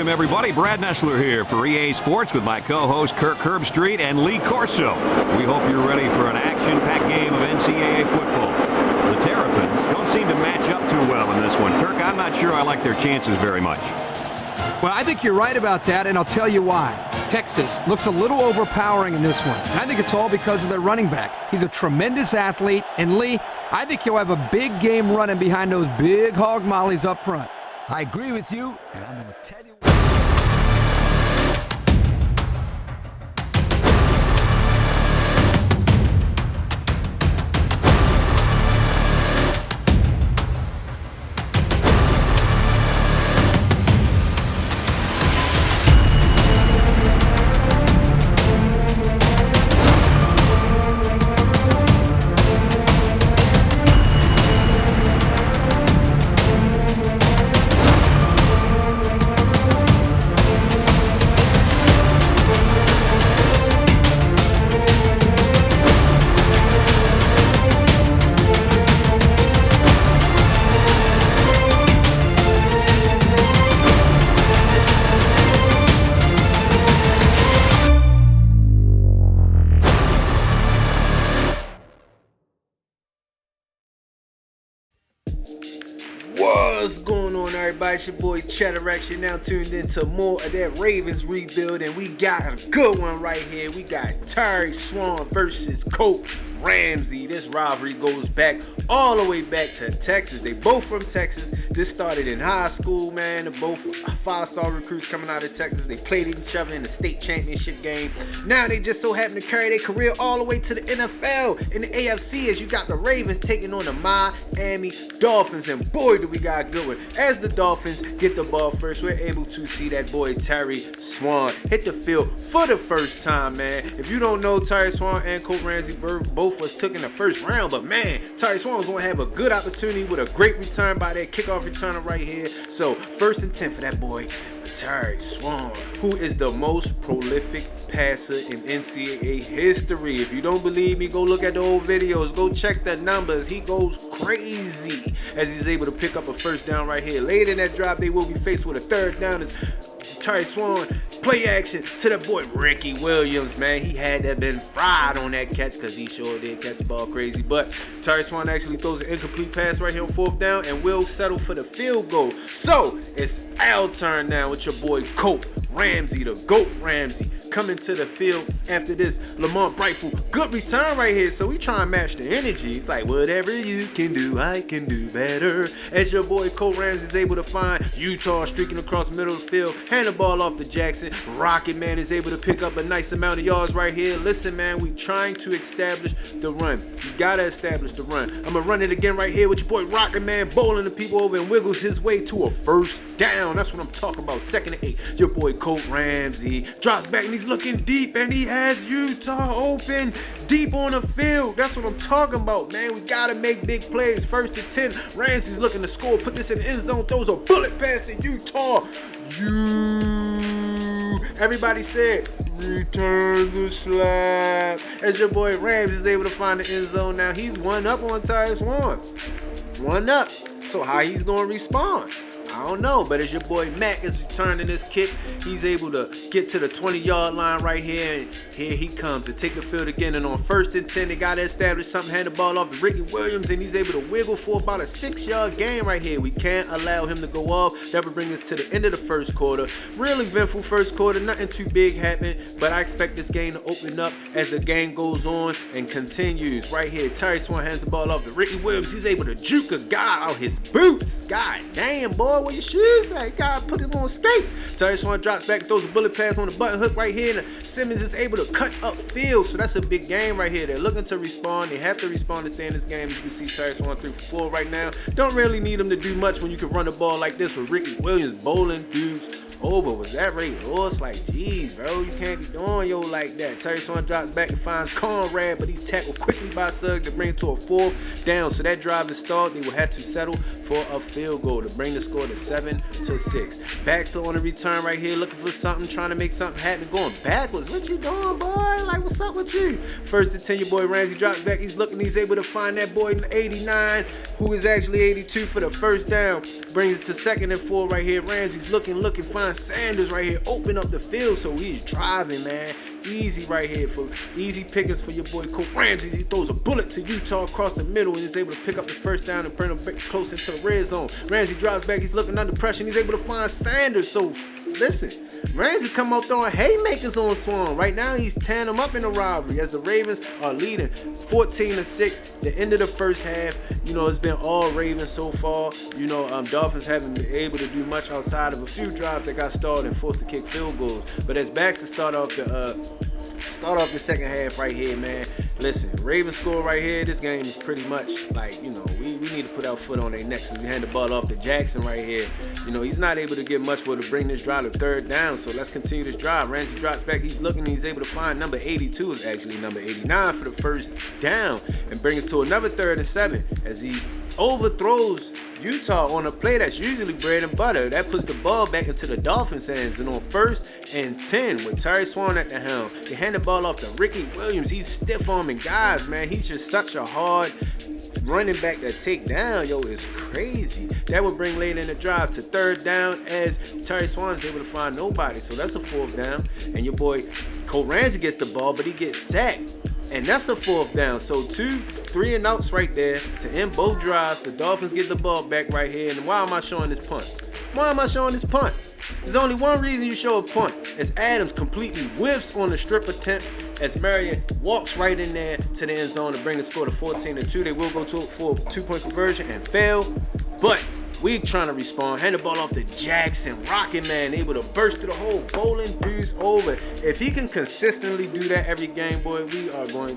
Welcome, everybody. Brad Nessler here for EA Sports with my co-hosts Kirk Herbstreit and Lee Corso. We hope you're ready for an action-packed game of NCAA football. The Terrapins don't seem to match up too well in this one. Kirk, I'm not sure I like their chances very much. Well, I think you're right about that, and I'll tell you why. Texas looks a little overpowering in this one. And I think it's all because of their running back. He's a tremendous athlete, and Lee, I think he'll have a big game running behind those big hog mollies up front. I agree with you, and I'm going to tell you. What's going on, everybody? It's your boy Cheddarax. You're now tuned into more of that Ravens rebuild, and we got a good one right here. We got Terry Swan versus Colt Ramsey. This rivalry goes back all the way back to Texas. They both from Texas. This started in high school, man. They're both five-star recruits coming out of Texas. They played each other in the state championship game. Now they just so happen to carry their career all the way to the NFL in the AFC, as you got the Ravens taking on the Miami Dolphins. And boy, do we got a good one. As the Dolphins get the ball first, we're able to see that boy Terry Swan hit the field for the first time, man. If you don't know, Terry Swan and Colt Ramsey both was took in the first round, but man, Terry Swan was going to have a good opportunity with a great return by that kickoff returner right here. So 1st and 10 for that boy Terry Swan, who is the most prolific passer in NCAA history. If you don't believe me, go look at the old videos. Go check the numbers. He goes crazy as he's able to pick up a first down right here. Later in that drive, they will be faced with a third down as Terry Swan play action to the boy Ricky Williams, man. He had that been fried on that catch because he sure did catch the ball crazy. But Terry Swan actually throws an incomplete pass right here on 4th down and will settle for the field goal. So it's our turn now with your boy Colt Ramsey, the GOAT Ramsey, coming to the field after this Lamont Brightful good return right here. So we try and match the energy. It's like, whatever you can do, I can do better. As your boy Colt Ramsey is able to find Utah streaking across the middle of the field, hand the ball off to Jackson. Rocket Man is able to pick up a nice amount of yards right here. Listen, man, we trying to establish the run. You gotta establish the run. I'm gonna run it again right here with your boy Rocket Man bowling the people over and wiggles his way to a first down. That's what I'm talking about. 2nd and 8. Your boy Colt Ramsey drops back and he's looking deep, and he has Utah open deep on the field. That's what I'm talking about, man. We gotta make big plays. 1st and 10. Ramsey's looking to score. Put this in the end zone. Throws a bullet pass to Utah. Everybody said, return the slap. As your boy Rams is able to find the end zone now. He's 1 up on Terry Swan. 1 up. So how he's going to respond? I don't know, but as your boy Mac is returning this kick, he's able to get to the 20-yard line right here, and here he comes to take the field again. And on 1st and 10, they got to establish something, hand the ball off to Ricky Williams, and he's able to wiggle for about a 6-yard gain right here. We can't allow him to go off. That would bring us to the end of the first quarter. Really eventful first quarter, nothing too big happened, but I expect this game to open up as the game goes on and continues. Right here, Terry Swan hands the ball off to Ricky Williams. He's able to juke a guy out his boots. God damn, boy, where your shoes at? God put him on skates. Terry Swan drops back, throws a bullet pass on the button hook right here, and Simmons is able to cut upfield. So that's a big game right here. They're looking to respond. They have to respond to stay in this game. As you can see, Terry Swan 3 for 4 right now. Don't really need him to do much when you can run the ball like this with Ricky Williams bowling dudes over. Was that Ray Lewis? Like, geez, bro, you can't be doing yo like that. Terry Swan drops back and finds Conrad, but he's tackled quickly by Suggs to bring it to a 4th down. So that drive is stalled. They will have to settle for a field goal to bring the score to 7-6. Baxter on the return right here, looking for something, trying to make something happen, going backwards. What you doing, boy? Like, what's up with you? First and 10, your boy Ramsey drops back. He's looking. He's able to find that boy 89, who is actually 82 for the first down. Brings it to 2nd and 4 right here. Ramsey's looking, finds Sanders right here. Open up the field, so he's driving, man. Easy right here for easy pickings for your boy Coach Ramsey. He throws a bullet to Utah across the middle and is able to pick up the first down and bring him back closer to the red zone. Ramsey drops back. He's looking under pressure and he's able to find Sanders. So listen, Ramsey come out throwing haymakers on Swan. Right now he's tearing them up in the rivalry as the Ravens are leading 14-6. The end of the first half, it's been all Ravens so far. Dolphins haven't been able to do much outside of a few drives that got stalled and forced to kick field goals. But as Baxter start off the second half right here, man. Listen, Ravens score right here. This game is pretty much like, we need to put our foot on their necks as we hand the ball off to Jackson right here. He's not able to get much for to bring this drive to third down, so let's continue this drive. Ramsey drops back. He's looking. He's able to find number 82 is actually number 89 for the first down and bring us to another 3rd and 7 as he overthrows Utah on a play that's usually bread and butter. That puts the ball back into the Dolphins' hands. And on 1st and 10 with Terry Swan at the helm, they hand the ball off to Ricky Williams. He's stiff-arming guys, man. He's just such a hard running back to take down. Yo, it's crazy. That would bring late in the drive to 3rd down as Terry Swan is able to find nobody. So that's a 4th down. And your boy Colt Ramsey gets the ball, but he gets sacked. And that's a 4th down. So 3 and outs right there to end both drives. The Dolphins get the ball back right here. And why am I showing this punt? There's only one reason you show a punt. As Adams completely whiffs on the strip attempt as Marion walks right in there to the end zone to bring the score to 14-2. They will go for a 2-point conversion and fail. But we trying to respond. Hand the ball off to Jackson. Rocket Man able to burst through the hole. Bowling dudes over. If he can consistently do that every game, boy, the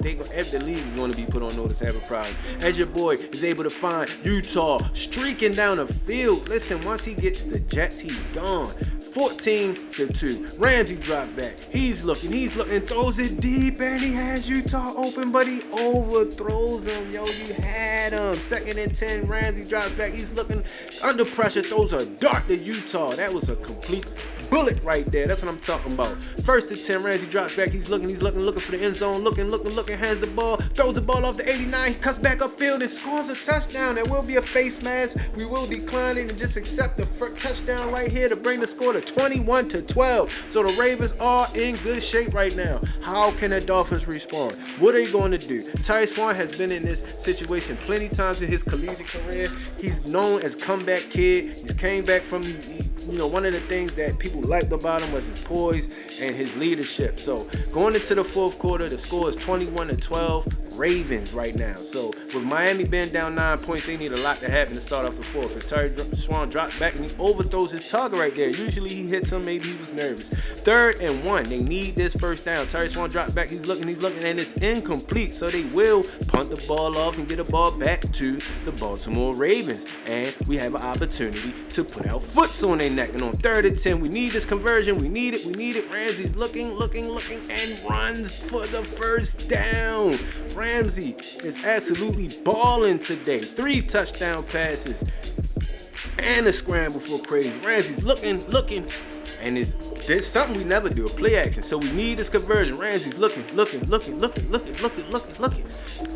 league is going to be put on notice to have a problem. As your boy is able to find Utah streaking down the field. Listen, once he gets the Jets, he's gone. 14-2. Ramsey dropped back. He's looking, throws it deep, and he has Utah open, but he overthrows him. Yo, you had him. 2nd and 10. Ramsey drops back. He's looking under pressure, throws a dart to Utah. That was a complete bullet right there. That's what I'm talking about. 1st and 10. Ramsey drops back. He's looking for the end zone. Looking, hands the ball, throws the ball off the 89. He cuts back upfield and scores a touchdown. There will be a face mask. We will decline it and just accept the touchdown right here to bring the score to 21-12. So the Ravens are in good shape right now. How can the Dolphins respond? What are they going to do? Terry Swan has been in this situation plenty times in his collegiate career. He's known as comeback kid. He's came back from one of the things that people liked about him was his poise and his leadership. So going into the 4th quarter, the score is 21-12 Ravens right now. So with Miami being down 9 points, they need a lot to happen to start off the 4th. And Terry Swan drops back and he overthrows his target right there. Usually he hits him, maybe he was nervous. 3rd and 1, they need this first down. Terry Swan drops back, he's looking, and it's incomplete. So they will punt the ball off and get the ball back to the Baltimore Ravens. And we have an opportunity to put our foots on their neck. And on 3rd and 10, we need this conversion. We need it. Ramsey's looking, and runs for the first down. Ramsey is absolutely balling today. 3 touchdown passes and a scramble for crazy. Ramsey's looking, and there's something we never do, a play action. So we need this conversion. Ramsey's looking,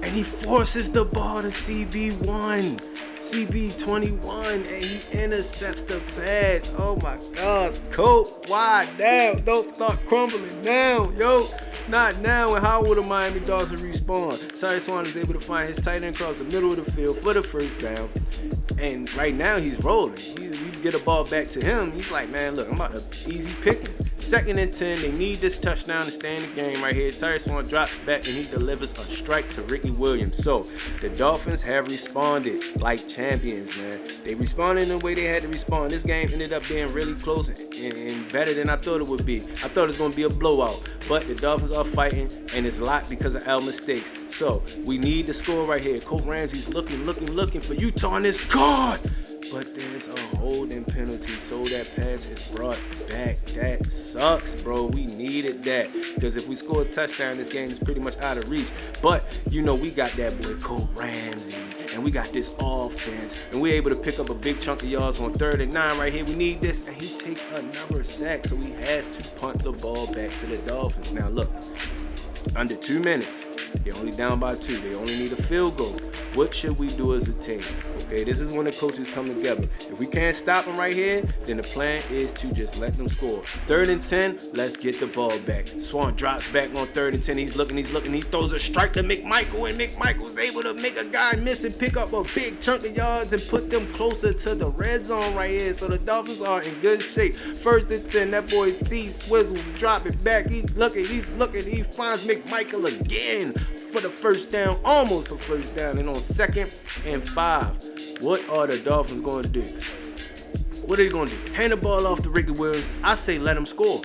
and he forces the ball to CB21, and he intercepts the pass. Oh my gosh, Colt, why now? Don't start crumbling now, yo. Not now. And how will the Miami Dolphins respond? Terry Swan is able to find his tight end across the middle of the field for the first down. And right now he's rolling. We get a ball back to him. He's like, man, look, I'm about to easy picking. 2nd and 10. They need this touchdown to stay in the game right here. Terry Swan drops back and he delivers a strike to Ricky Williams. So the Dolphins have responded like champions, man. They responded in the way they had to respond. This game ended up being really close and better than I thought it would be. I thought it was going to be a blowout, but the Dolphins are fighting, and it's a lot because of our mistakes. So we need the score right here. Colt Ramsey's looking for Utah, and it's caught. but there's a holding penalty, so that pass is brought back. That sucks, bro. We needed that, because if we score a touchdown, this game is pretty much out of reach. But, you know, we got that boy Colt Ramsey, and we got this offense, and we're able to pick up a big chunk of yards on 3rd and 9 right here. We need this, and he takes another sack, so he has to punt the ball back to the Dolphins. Now, look, under 2 minutes. They're only down by 2. They only need a field goal. What should we do as a team? Okay, this is when the coaches come together. If we can't stop them right here, then the plan is to just let them score. 3rd and 10, let's get the ball back. Swan drops back on 3rd and 10. He's looking. He throws a strike to McMichael, and McMichael's able to make a guy miss and pick up a big chunk of yards and put them closer to the red zone right here. So the Dolphins are in good shape. 1st and 10, that boy T Swizzle drop it back. He's looking. He finds McMichael again for the first down, almost a first down, and on 2nd and 5. What are the Dolphins going to do? What are they going to do? Hand the ball off to Ricky Williams. I say let them score.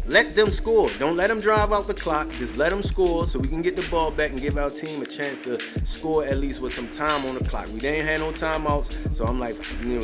Let them score. Don't let them drive out the clock. Just let them score so we can get the ball back and give our team a chance to score at least with some time on the clock. We didn't have no timeouts, so I'm like,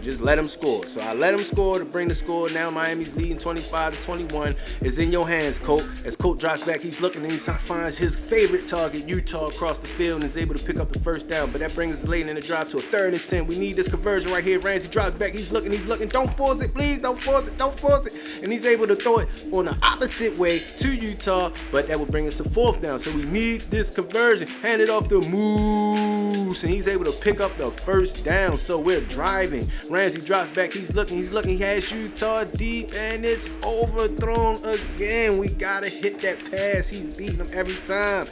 just let them score. So I let them score to bring the score. Now Miami's leading 25-21. It's in your hands, Colt. As Colt drops back, he's looking and he finds his favorite target, Utah, across the field, and is able to pick up the first down. But that brings us late in the drive to a 3rd and 10. We need this conversion right here. Ramsey drops back. He's looking. Don't force it, please. Don't force it. And he's able to throw it on the opposite way to Utah, but that will bring us to 4th down. So we need this conversion. Hand it off to Moose, and he's able to pick up the first down. So we're driving. Ramsey drops back. He's looking. He has Utah deep, and it's overthrown again. We gotta hit that pass. He's beating them every time.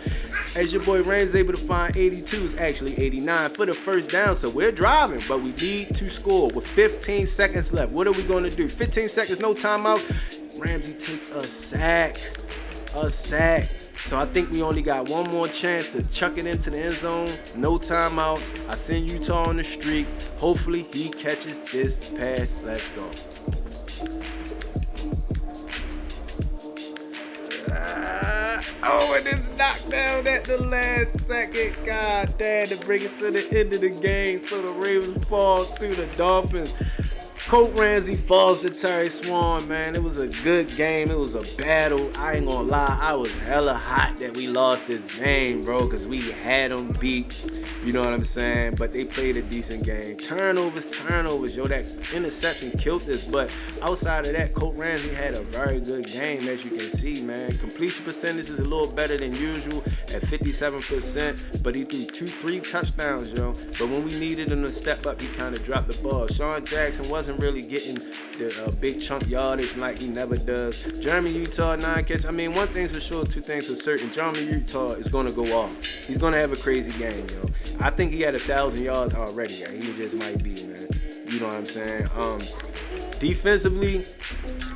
As your boy Ramsey's able to find 82, it's actually 89 for the first down. So we're driving, but we need to score with 15 seconds left. What are we going to do? 15 seconds, no timeout. Ramsey takes a sack. So I think we only got one more chance to chuck it into the end zone. No timeouts. I send Utah on the streak. Hopefully he catches this pass. Let's go. And it's knocked down at the last second. God damn, to bring it to the end of the game. So the Ravens fall to the Dolphins. Colt Ramsey falls to Terry Swan, man. It was a good game. It was a battle. I ain't gonna lie. I was hella hot that we lost this game, bro, because we had them beat. You know what I'm saying? But they played a decent game. Turnovers. Yo, that interception killed us. But outside of that, Colt Ramsey had a very good game, as you can see, man. Completion percentage is a little better than usual at 57%. But he threw 3 touchdowns, yo. But when we needed him to step up, he kind of dropped the ball. Sean Jackson wasn't really getting the big chunk yardage like he never does. Jeremy Utah, 9 catches. I mean, one thing's for sure, 2 things for certain. Jeremy Utah is going to go off. He's going to have a crazy game, yo. I think he had 1,000 yards already. Yeah. He just might be, man. You know what I'm saying? Defensively,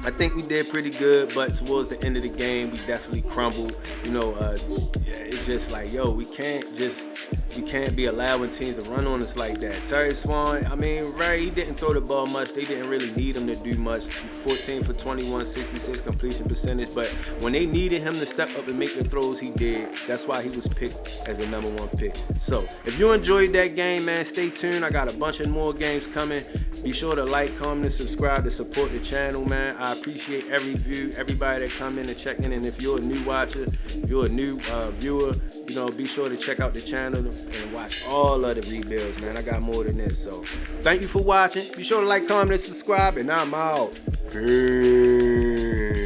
I think we did pretty good, but towards the end of the game, we definitely crumbled. It's just like, yo, we can't be allowing teams to run on us like that. Terry Swan, he didn't throw the ball much. They didn't really need him to do much. 14 for 21, 66 completion percentage. But when they needed him to step up and make the throws, he did. That's why he was picked as the number 1 pick. So if you enjoyed that game, man, stay tuned. I got a bunch of more games coming. Be sure to like, comment, and subscribe to support the channel, man. I appreciate every view, everybody that come in and check in. And if you're a new watcher, if you're a new viewer, be sure to check out the channel and watch all of the rebuilds, man. I got more than this. So thank you for watching. Be sure to like, comment, and subscribe, and I'm out. Peace.